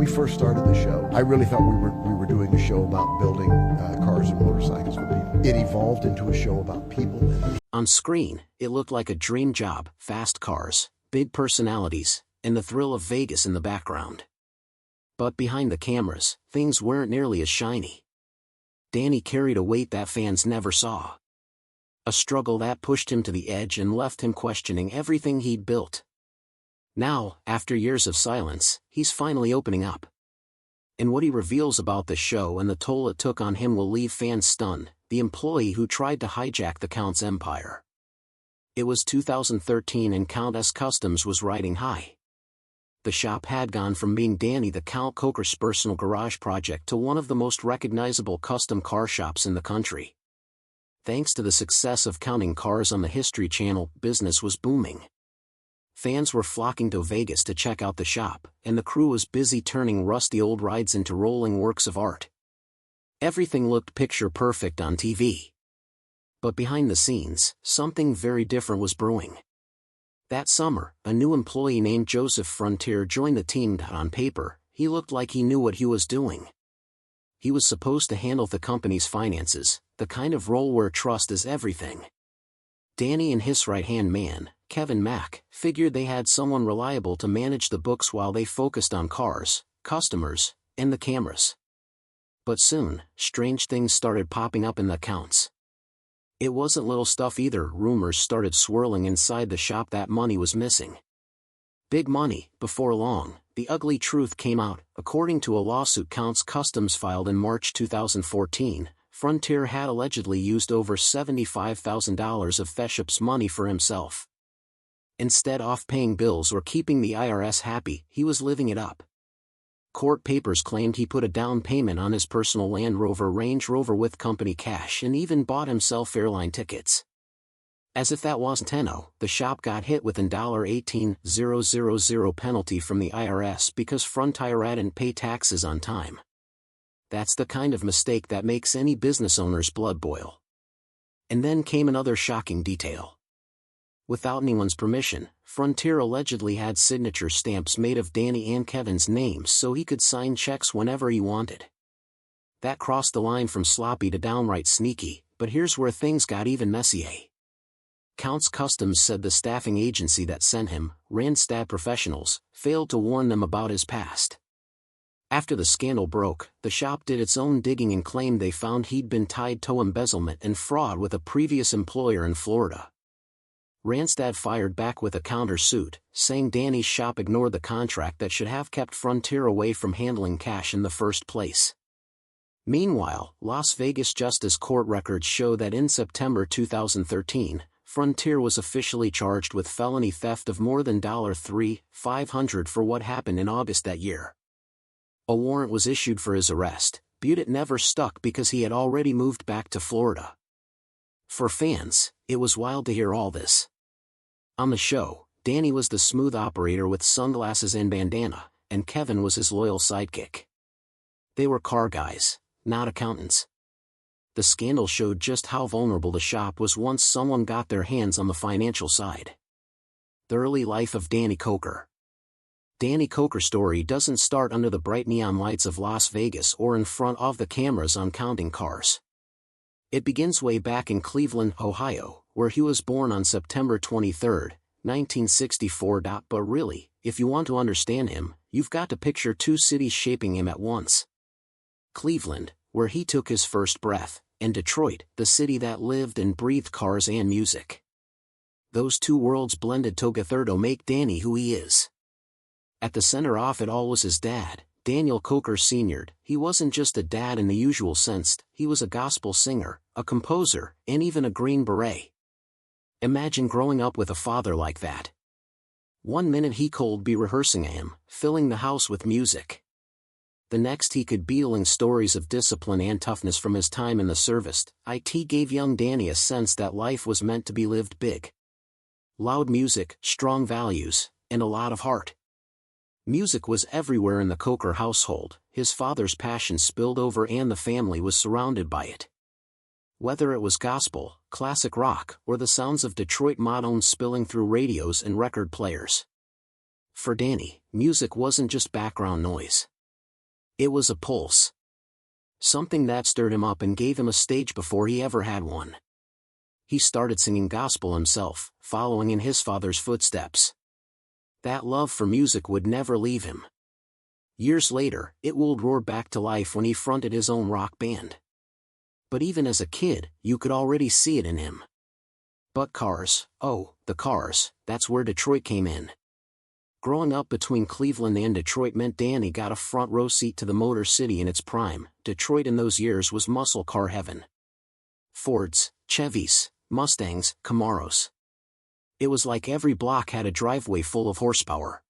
we first started the show, I really thought we were doing a show about building cars and motorcycles for people. It evolved into a show about people. On screen, it looked like a dream job: fast cars, big personalities, and the thrill of Vegas in the background. But behind the cameras, things weren't nearly as shiny. Danny carried a weight that fans never saw. A struggle that pushed him to the edge and left him questioning everything he'd built. Now, after years of silence, he's finally opening up. And what he reveals about the show and the toll it took on him will leave fans stunned: the employee who tried to hijack the Count's empire. It was 2013 and Count's Kustoms was riding high. The shop had gone from being Danny the Count Koker's personal garage project to one of the most recognizable custom car shops in the country. Thanks to the success of Counting Cars on the History Channel, business was booming. Fans were flocking to Vegas to check out the shop, and the crew was busy turning rusty old rides into rolling works of art. Everything looked picture perfect on TV. But behind the scenes, something very different was brewing. That summer, a new employee named Joseph Frontier joined the team. On paper, he looked like he knew what he was doing. He was supposed to handle the company's finances, the kind of role where trust is everything. Danny and his right-hand man, Kevin Mack, figured they had someone reliable to manage the books while they focused on cars, customers, and the cameras. But soon, strange things started popping up in the accounts. It wasn't little stuff either. Rumors started swirling inside the shop that money was missing. Big money. Before long, the ugly truth came out. According to a lawsuit Count's Kustoms filed in March 2014, Frontier had allegedly used over $75,000 of Feshup's money for himself. Instead of paying bills or keeping the IRS happy, he was living it up. Court papers claimed he put a down payment on his personal Land Rover Range Rover with company cash and even bought himself airline tickets. As if that wasn't enough, the shop got hit with an $18,000 penalty from the IRS because Frontier didn't pay taxes on time. That's the kind of mistake that makes any business owner's blood boil. And then came another shocking detail. Without anyone's permission, Frontier allegedly had signature stamps made of Danny and Kevin's names so he could sign checks whenever he wanted. That crossed the line from sloppy to downright sneaky, but here's where things got even messier. Count's Kustoms said the staffing agency that sent him, Randstad Professionals, failed to warn them about his past. After the scandal broke, the shop did its own digging and claimed they found he'd been tied to embezzlement and fraud with a previous employer in Florida. Randstad fired back with a counter-suit, saying Danny's shop ignored the contract that should have kept Frontier away from handling cash in the first place. Meanwhile, Las Vegas Justice Court records show that in September 2013, Frontier was officially charged with felony theft of more than $3,500 for what happened in August that year. A warrant was issued for his arrest, but it never stuck because he had already moved back to Florida. For fans, it was wild to hear all this. On the show, Danny was the smooth operator with sunglasses and bandana, and Kevin was his loyal sidekick. They were car guys, not accountants. The scandal showed just how vulnerable the shop was once someone got their hands on the financial side. The early life of Danny Koker. Danny Koker's story doesn't start under the bright neon lights of Las Vegas or in front of the cameras on Counting Cars. It begins way back in Cleveland, Ohio, where he was born on September 23, 1964. But really, if you want to understand him, you've got to picture two cities shaping him at once. Cleveland, where he took his first breath, and Detroit, the city that lived and breathed cars and music. Those two worlds blended together to make Danny who he is. At the center of it all was his dad, Daniel Koker Sr. He wasn't just a dad in the usual sense, he was a gospel singer, a composer, and even a Green Beret. Imagine growing up with a father like that. One minute he could be rehearsing a hymn, filling the house with music. The next he could be telling stories of discipline and toughness from his time in the service. It gave young Danny a sense that life was meant to be lived big. Loud music, strong values, and a lot of heart. Music was everywhere in the Koker household. His father's passion spilled over and the family was surrounded by it. Whether it was gospel, classic rock, or the sounds of Detroit motown spilling through radios and record players. For Danny, music wasn't just background noise. It was a pulse. Something that stirred him up and gave him a stage before he ever had one. He started singing gospel himself, following in his father's footsteps. That love for music would never leave him. Years later, it would roar back to life when he fronted his own rock band. But even as a kid, you could already see it in him. But cars, oh, the cars, that's where Detroit came in. Growing up between Cleveland and Detroit meant Danny got a front row seat to the Motor City in its prime. Detroit in those years was muscle car heaven. Fords, Chevys, Mustangs, Camaros. It was like every block had a driveway full of horsepower.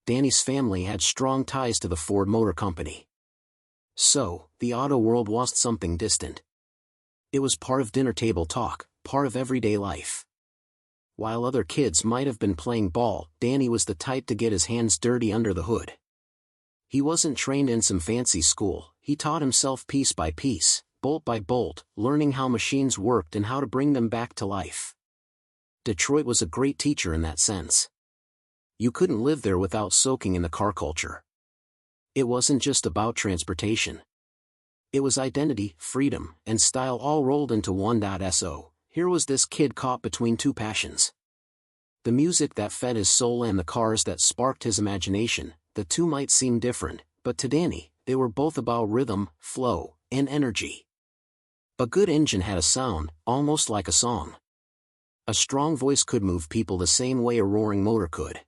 Danny's family had strong ties to the Ford Motor Company. So, the auto world wasn't something distant. It was part of dinner table talk, part of everyday life. While other kids might have been playing ball, Danny was the type to get his hands dirty under the hood. He wasn't trained in some fancy school, he taught himself piece by piece, bolt by bolt, learning how machines worked and how to bring them back to life. Detroit was a great teacher in that sense. You couldn't live there without soaking in the car culture. It wasn't just about transportation. It was identity, freedom, and style all rolled into one. So, here was this kid caught between two passions. The music that fed his soul and the cars that sparked his imagination. The two might seem different, but to Danny, they were both about rhythm, flow, and energy. A good engine had a sound, almost like a song. A strong voice could move people the same way a roaring motor could.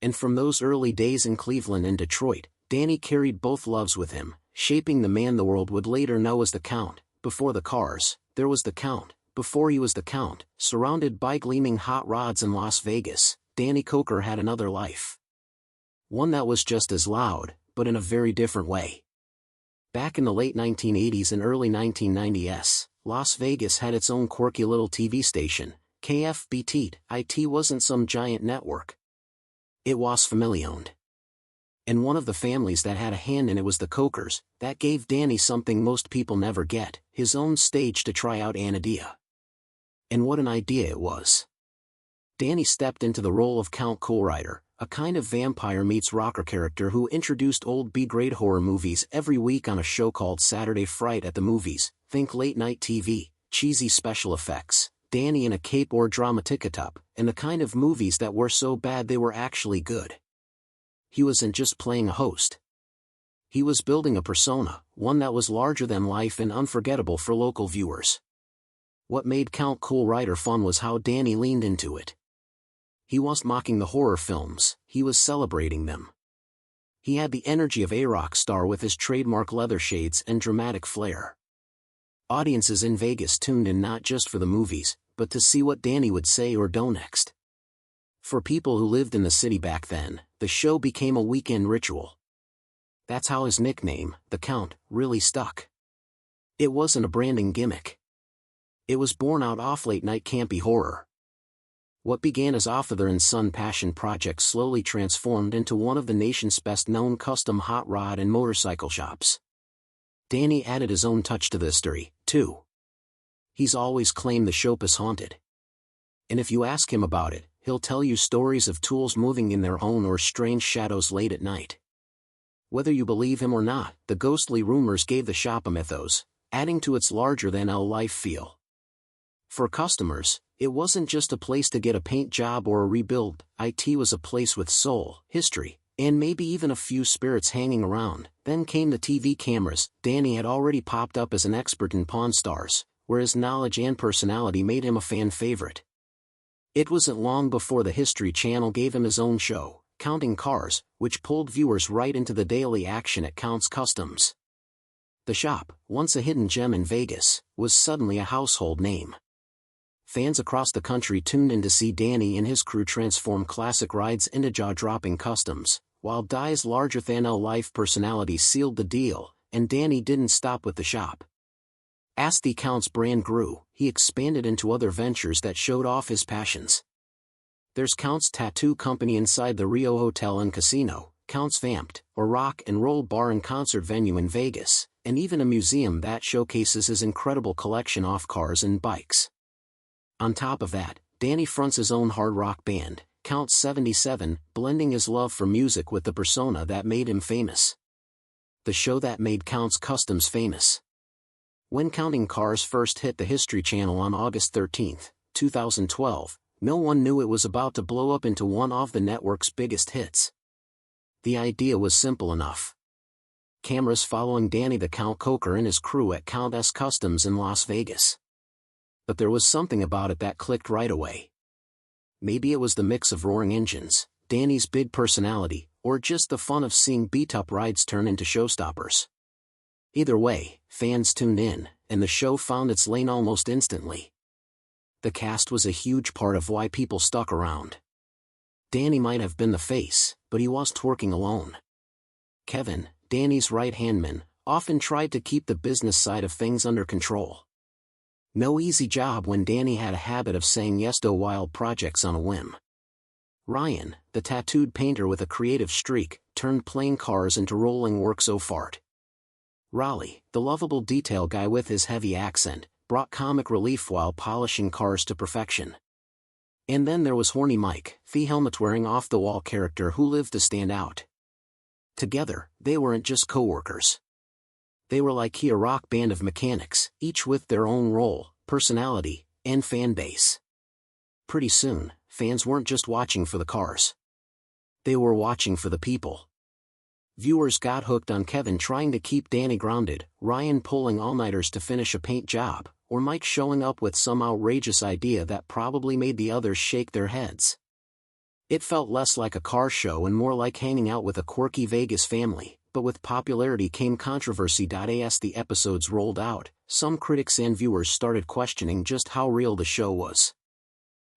And from those early days in Cleveland and Detroit, Danny carried both loves with him, shaping the man the world would later know as the Count. Before the cars, there was the Count. Before he was the Count, surrounded by gleaming hot rods in Las Vegas, Danny Koker had another life. One that was just as loud, but in a very different way. Back in the late 1980s and early 1990s, Las Vegas had its own quirky little TV station, KFBT. It wasn't some giant network. It was family-owned. And one of the families that had a hand in it was the Kokers. That gave Danny something most people never get, his own stage to try out an idea. And what an idea it was. Danny stepped into the role of Count Coolrider, a kind of vampire meets rocker character who introduced old B-grade horror movies every week on a show called Saturday Fright at the Movies. Think late-night TV, cheesy special effects, Danny in a cape or dramaticatop, and the kind of movies that were so bad they were actually good. He wasn't just playing a host. He was building a persona, one that was larger than life and unforgettable for local viewers. What made Count Coolrider fun was how Danny leaned into it. He wasn't mocking the horror films, he was celebrating them. He had the energy of a rock star with his trademark leather shades and dramatic flair. Audiences in Vegas tuned in not just for the movies, but to see what Danny would say or do next. For people who lived in the city back then, the show became a weekend ritual. That's how his nickname, the Count, really stuck. It wasn't a branding gimmick. It was born out of late-night campy horror. What began as a father and son passion project slowly transformed into one of the nation's best-known custom hot rod and motorcycle shops. Danny added his own touch to the story, too. He's always claimed the shop is haunted. And if you ask him about it, he'll tell you stories of tools moving in their own or strange shadows late at night. Whether you believe him or not, the ghostly rumors gave the shop a mythos, adding to its larger-than-life feel. For customers, it wasn't just a place to get a paint job or a rebuild. It was a place with soul, history, and maybe even a few spirits hanging around. Then came the TV cameras. Danny had already popped up as an expert in Pawn Stars, where his knowledge and personality made him a fan favorite. It wasn't long before the History Channel gave him his own show, Counting Cars, which pulled viewers right into the daily action at Count's Kustoms. The shop, once a hidden gem in Vegas, was suddenly a household name. Fans across the country tuned in to see Danny and his crew transform classic rides into jaw-dropping customs, while Dai's larger-than-life personality sealed the deal, and Danny didn't stop with the shop. As the Count's brand grew, he expanded into other ventures that showed off his passions. There's Count's Tattoo Company inside the Rio Hotel and Casino, Count's Vamped, a rock and roll bar and concert venue in Vegas, and even a museum that showcases his incredible collection of cars and bikes. On top of that, Danny fronts his own hard rock band, Count 77, blending his love for music with the persona that made him famous. the show that made Count's Kustoms famous. When Counting Cars first hit the History Channel on August 13, 2012, no one knew it was about to blow up into one of the network's biggest hits. The idea was simple enough. Cameras following Danny the Count Koker and his crew at Count's Kustoms in Las Vegas. But there was something about it that clicked right away. Maybe it was the mix of roaring engines, Danny's big personality, or just the fun of seeing beat-up rides turn into showstoppers. Either way, fans tuned in, and the show found its lane almost instantly. The cast was a huge part of why people stuck around. Danny might have been the face, but he wasn't working alone. Kevin, Danny's right-hand man, often tried to keep the business side of things under control. No easy job when Danny had a habit of saying yes to wild projects on a whim. Ryan, the tattooed painter with a creative streak, turned plain cars into rolling works of art. Raleigh, the lovable detail guy with his heavy accent, brought comic relief while polishing cars to perfection. And then there was Horny Mike, the helmet-wearing off-the-wall character who lived to stand out. Together, they weren't just co-workers. They were like a rock band of mechanics, each with their own role, personality, and fan base. Pretty soon, fans weren't just watching for the cars. They were watching for the people. Viewers got hooked on Kevin trying to keep Danny grounded, Ryan pulling all-nighters to finish a paint job, or Mike showing up with some outrageous idea that probably made the others shake their heads. It felt less like a car show and more like hanging out with a quirky Vegas family, but with popularity came controversy. As the episodes rolled out, some critics and viewers started questioning just how real the show was.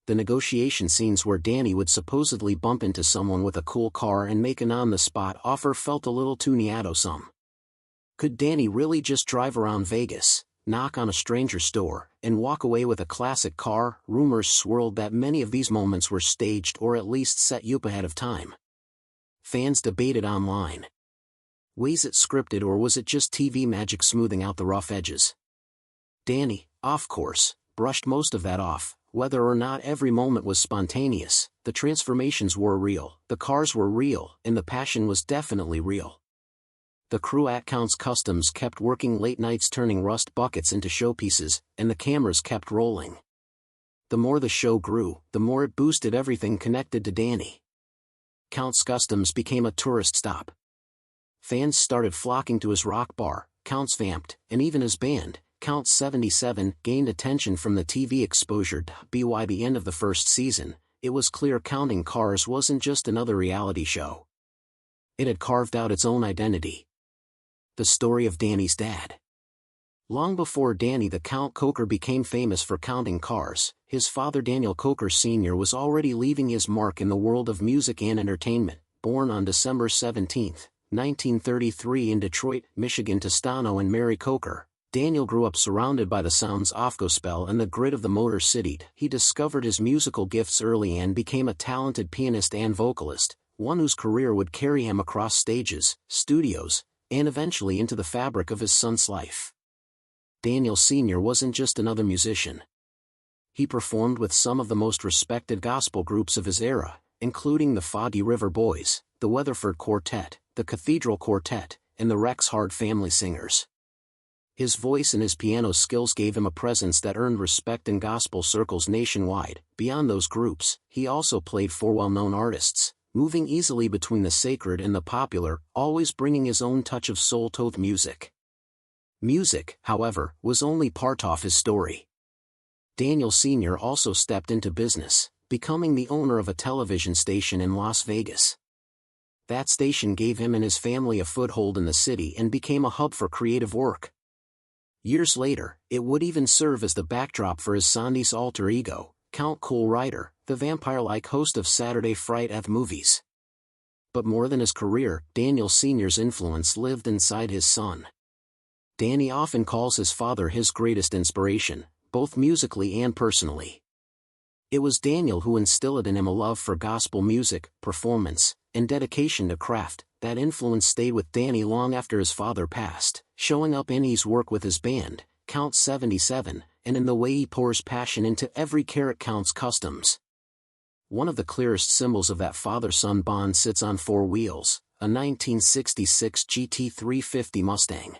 The negotiation scenes where Danny would supposedly bump into someone with a cool car and make an on-the-spot offer felt a little too neato-some. Could Danny really just drive around Vegas, knock on a stranger's door, and walk away with a classic car? Rumors swirled that many of these moments were staged or at least set up ahead of time. Fans debated online. Was it scripted or was it just TV magic smoothing out the rough edges? Danny, of course, brushed most of that off. Whether or not every moment was spontaneous, the transformations were real, the cars were real, and the passion was definitely real. The crew at Count's Kustoms kept working late nights turning rust buckets into showpieces, and the cameras kept rolling. The more the show grew, the more it boosted everything connected to Danny. Count's Kustoms became a tourist stop. Fans started flocking to his rock bar, Count's Vamped, and even his band, Count 77, gained attention from the TV exposure. By the end of the first season, it was clear Counting Cars wasn't just another reality show. It had carved out its own identity. The story of Danny's dad. Long before Danny the Count Koker became famous for counting cars, his father Daniel Koker Sr. was already leaving his mark in the world of music and entertainment. Born on December 17, 1933 in Detroit, Michigan to Stano and Mary Koker, Daniel grew up surrounded by the sounds of gospel and the grit of the Motor City. He discovered his musical gifts early and became a talented pianist and vocalist, one whose career would carry him across stages, studios, and eventually into the fabric of his son's life. Daniel Sr. wasn't just another musician. He performed with some of the most respected gospel groups of his era, including the Foggy River Boys, the Weatherford Quartet, the Cathedral Quartet, and the Rexhard Family Singers. His voice and his piano skills gave him a presence that earned respect in gospel circles nationwide. Beyond those groups, he also played for well-known artists, moving easily between the sacred and the popular, always bringing his own touch of soul-to music. Music, however, was only part of his story. Daniel Sr. also stepped into business, becoming the owner of a television station in Las Vegas. That station gave him and his family a foothold in the city and became a hub for creative work. Years later, it would even serve as the backdrop for his son's alter ego, Count Cool Rider, the vampire-like host of Saturday Fright Eve movies. But more than his career, Daniel Sr.'s influence lived inside his son. Danny often calls his father his greatest inspiration, both musically and personally. It was Daniel who instilled in him a love for gospel music, performance, and dedication to craft. That influence stayed with Danny long after his father passed, showing up in his work with his band, Count 77, and in the way he pours passion into every carat Count's Kustoms. One of the clearest symbols of that father-son bond sits on four wheels, a 1966 GT350 Mustang.